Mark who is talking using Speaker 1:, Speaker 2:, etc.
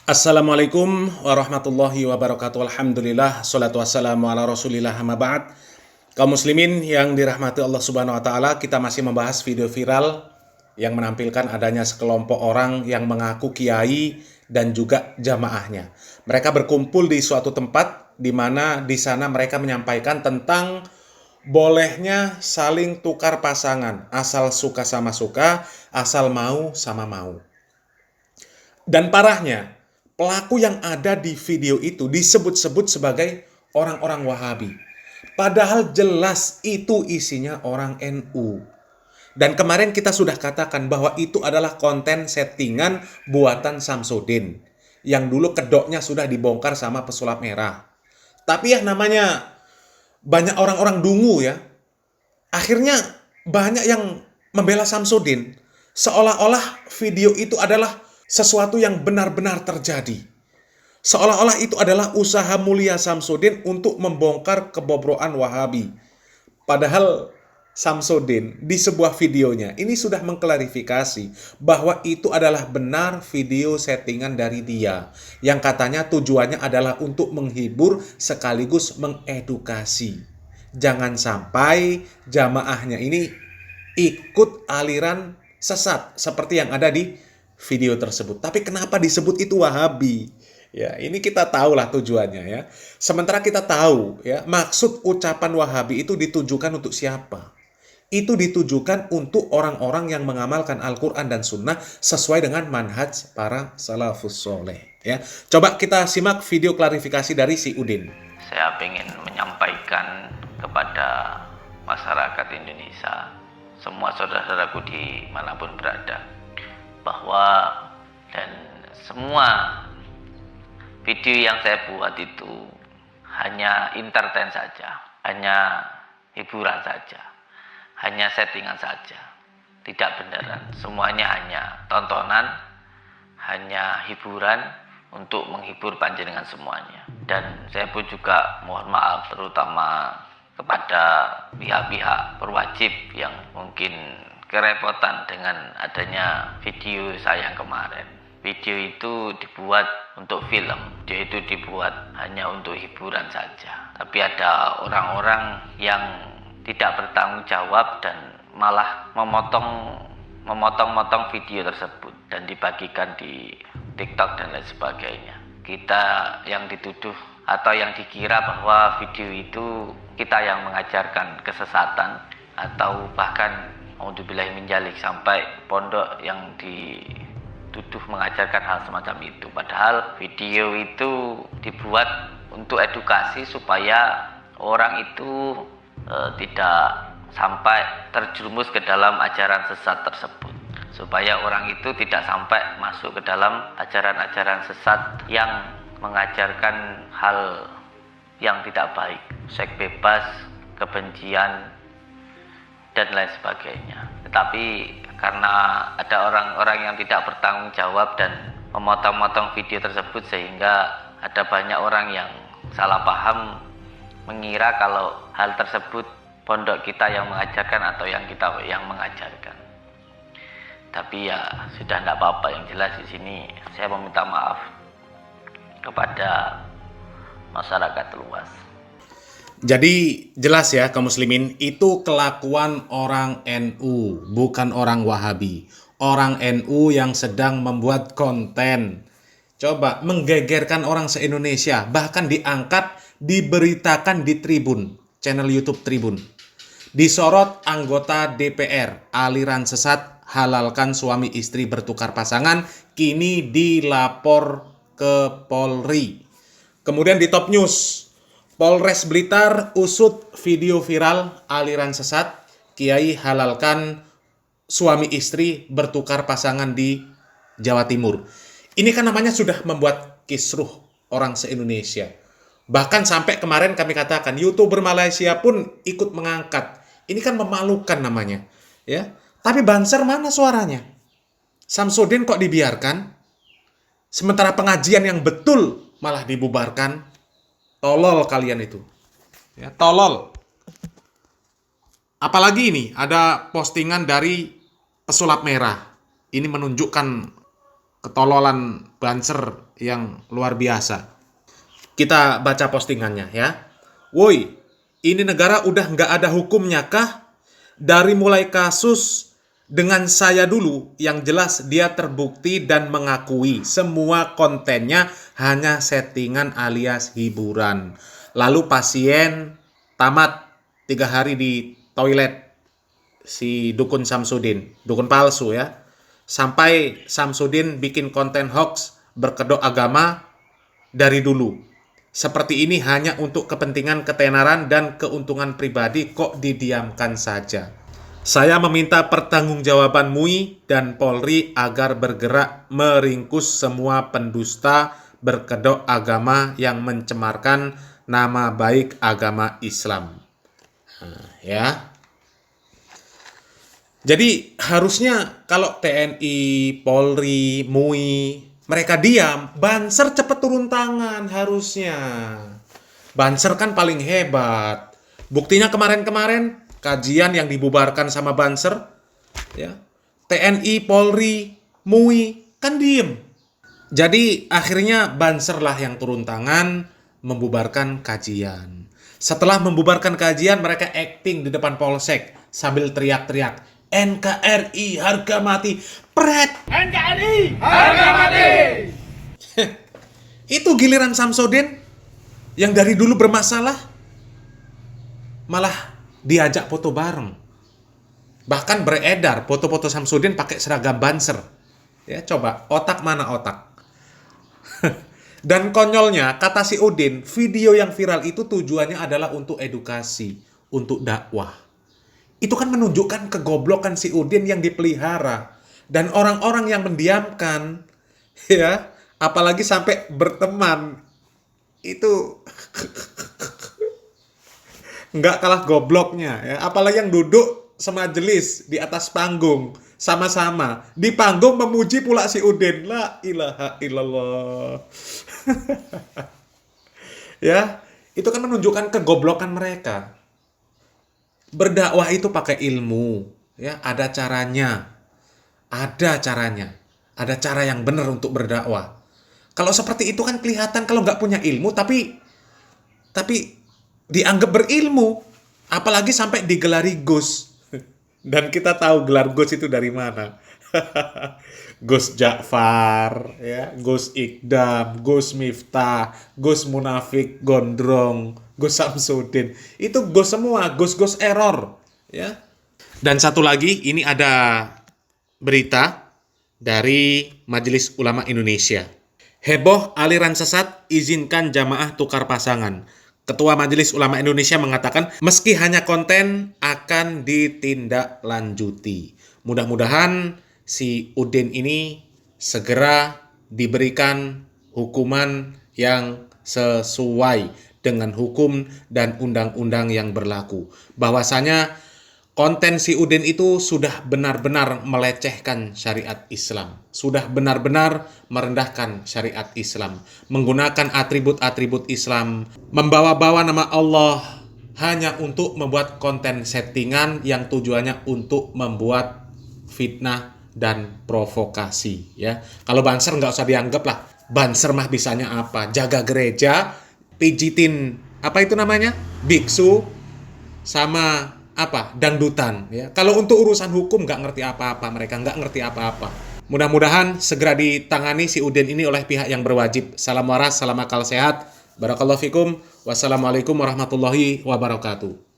Speaker 1: Assalamualaikum warahmatullahi wabarakatuh. Alhamdulillah, salatu wassalamu ala rasulillah, amma ba'd. Kaum muslimin yang dirahmati Allah subhanahu wa ta'ala, kita masih membahas video viral yang menampilkan adanya sekelompok orang yang mengaku kiai dan juga jamaahnya. Mereka berkumpul di suatu tempat di mana di sana mereka menyampaikan tentang bolehnya saling tukar pasangan, asal suka sama suka, asal mau sama mau. Dan parahnya, pelaku yang ada di video itu disebut-sebut sebagai orang-orang Wahabi. Padahal jelas itu isinya orang NU. Dan kemarin kita sudah katakan bahwa itu adalah konten settingan buatan Samsudin. Yang dulu kedoknya sudah dibongkar sama pesulap merah. Tapi ya namanya banyak orang-orang dungu ya. Akhirnya banyak yang membela Samsudin. Seolah-olah video itu adalah sesuatu yang benar-benar terjadi. Seolah-olah itu adalah usaha mulia Samsudin untuk membongkar kebobrokan Wahabi. Padahal Samsudin di sebuah videonya ini sudah mengklarifikasi bahwa itu adalah benar video settingan dari dia. Yang katanya tujuannya adalah untuk menghibur sekaligus mengedukasi. Jangan sampai jamaahnya ini ikut aliran sesat seperti yang ada di video tersebut. Tapi kenapa disebut itu Wahabi? Ya, ini kita tahulah tujuannya ya. Sementara kita tahu ya, maksud ucapan Wahabi itu ditujukan untuk siapa? Itu ditujukan untuk orang-orang yang mengamalkan Al-Quran dan Sunnah sesuai dengan manhaj para salafus soleh. Ya, coba kita simak video klarifikasi dari si Udin.
Speaker 2: Saya ingin menyampaikan kepada masyarakat Indonesia, semua saudara-saudaraku dimanapun berada, bahwa dan semua video yang saya buat itu hanya entertain saja, hanya hiburan saja, hanya settingan saja, tidak beneran. Semuanya hanya tontonan, hanya hiburan untuk menghibur panjenengan semuanya. Dan saya pun juga mohon maaf terutama kepada pihak-pihak berwajib yang mungkin kerepotan dengan adanya video saya yang kemarin. Video itu dibuat untuk film, video itu dibuat hanya untuk hiburan saja. Tapi ada orang-orang yang tidak bertanggung jawab dan malah memotong-motong video tersebut dan dibagikan di TikTok dan lain sebagainya. Kita yang dituduh atau yang dikira bahwa video itu kita yang mengajarkan kesesatan atau bahkan Auzubillahi min dzalik sampai pondok yang dituduh mengajarkan hal semacam itu. Padahal video itu dibuat untuk edukasi supaya orang itu tidak sampai terjerumus ke dalam ajaran sesat tersebut. Supaya orang itu tidak sampai masuk ke dalam ajaran-ajaran sesat yang mengajarkan hal yang tidak baik, seks bebas, kebencian, dan lain sebagainya. Tetapi karena ada orang-orang yang tidak bertanggung jawab dan memotong-motong video tersebut, sehingga ada banyak orang yang salah paham mengira kalau hal tersebut pondok kita yang mengajarkan atau yang kita yang mengajarkan. Tapi ya sudah tidak apa-apa, yang jelas di sini saya meminta maaf kepada masyarakat luas.
Speaker 1: Jadi jelas ya kaum muslimin, itu kelakuan orang NU, bukan orang Wahabi. Orang NU yang sedang membuat konten. Coba menggegerkan orang se-Indonesia, bahkan diangkat, diberitakan di Tribun, channel YouTube Tribun. Disorot anggota DPR, aliran sesat, halalkan suami istri bertukar pasangan, kini dilapor ke Polri. Kemudian di Top News, Polres Blitar usut video viral aliran sesat, Kiai halalkan suami istri bertukar pasangan di Jawa Timur. Ini kan namanya sudah membuat kisruh orang se-Indonesia. Bahkan sampai kemarin kami katakan YouTuber Malaysia pun ikut mengangkat. Ini kan memalukan namanya, ya. Tapi Banser mana suaranya? Samsudin kok dibiarkan? Sementara pengajian yang betul malah dibubarkan. Tolol kalian itu. Ya, tolol. Apalagi ini ada postingan dari pesulap merah. Ini menunjukkan ketololan Banser yang luar biasa. Kita baca postingannya ya. Woi, ini negara udah nggak ada hukumnya kah? Dari mulai kasus dengan saya dulu, yang jelas dia terbukti dan mengakui semua kontennya hanya settingan alias hiburan. Lalu pasien tamat 3 hari di toilet, si Dukun Samsudin, dukun palsu ya. Sampai Samsudin bikin konten hoax berkedok agama dari dulu. Seperti ini hanya untuk kepentingan ketenaran dan keuntungan pribadi, kok didiamkan saja. Saya meminta pertanggungjawaban MUI dan Polri agar bergerak meringkus semua pendusta berkedok agama yang mencemarkan nama baik agama Islam. Ya. Jadi harusnya kalau TNI, Polri, MUI, mereka diam, Banser cepat turun tangan harusnya. Banser kan paling hebat. Buktinya kemarin-kemarin kajian yang dibubarkan sama Banser, ya, TNI, Polri, MUI kan diem. Jadi akhirnya Banser lah yang turun tangan membubarkan kajian. Setelah membubarkan kajian, mereka acting di depan polsek sambil teriak-teriak, NKRI harga mati, pret.
Speaker 3: NKRI harga mati.
Speaker 1: Itu giliran Samsudin yang dari dulu bermasalah malah diajak foto bareng. Bahkan beredar foto-foto Samsudin pakai seragam Banser. Ya, coba otak mana otak? Dan konyolnya kata si Udin, video yang viral itu tujuannya adalah untuk edukasi, untuk dakwah. Itu kan menunjukkan kegoblokan si Udin yang dipelihara dan orang-orang yang mendiamkan, ya, apalagi sampai berteman. Itu nggak kalah gobloknya, ya. Apalagi yang duduk semajelis di atas panggung sama-sama di panggung memuji pula si Udin. La ilaha illallah. Ya, itu kan menunjukkan kegoblokan mereka. Berdakwah itu pakai ilmu, ya, ada caranya. Ada caranya. Ada cara yang benar untuk berdakwah. Kalau seperti itu kan kelihatan kalau nggak punya ilmu tapi dianggap berilmu, apalagi sampai digelari Gus. Dan kita tahu gelar Gus itu dari mana. Gus Ja'far, ya, Gus Ikdam, Gus Miftah, Gus Munafik Gondrong, Gus Samsudin. Itu Gus semua, Gus-Gus error, ya. Dan satu lagi, ini ada berita dari Majelis Ulama Indonesia. Heboh aliran sesat, izinkan jamaah tukar pasangan. Ketua Majelis Ulama Indonesia mengatakan, meski hanya konten akan ditindaklanjuti. Mudah-mudahan si Udin ini segera diberikan hukuman yang sesuai dengan hukum dan undang-undang yang berlaku. Bahwasanya konten si Udin itu sudah benar-benar melecehkan syariat Islam. Sudah benar-benar merendahkan syariat Islam. Menggunakan atribut-atribut Islam. Membawa-bawa nama Allah hanya untuk membuat konten settingan yang tujuannya untuk membuat fitnah dan provokasi. Ya, kalau Banser nggak usah dianggap lah. Banser mah bisanya apa? Jaga gereja, pijitin apa itu namanya? Biksu, sama apa? Dangdutan. Ya, kalau untuk urusan hukum nggak ngerti apa-apa, mereka nggak ngerti apa-apa. Mudah-mudahan segera ditangani si Udin ini oleh pihak yang berwajib. Salam waras, salam akal sehat. Barakallahu fikum. Wassalamualaikum warahmatullahi wabarakatuh.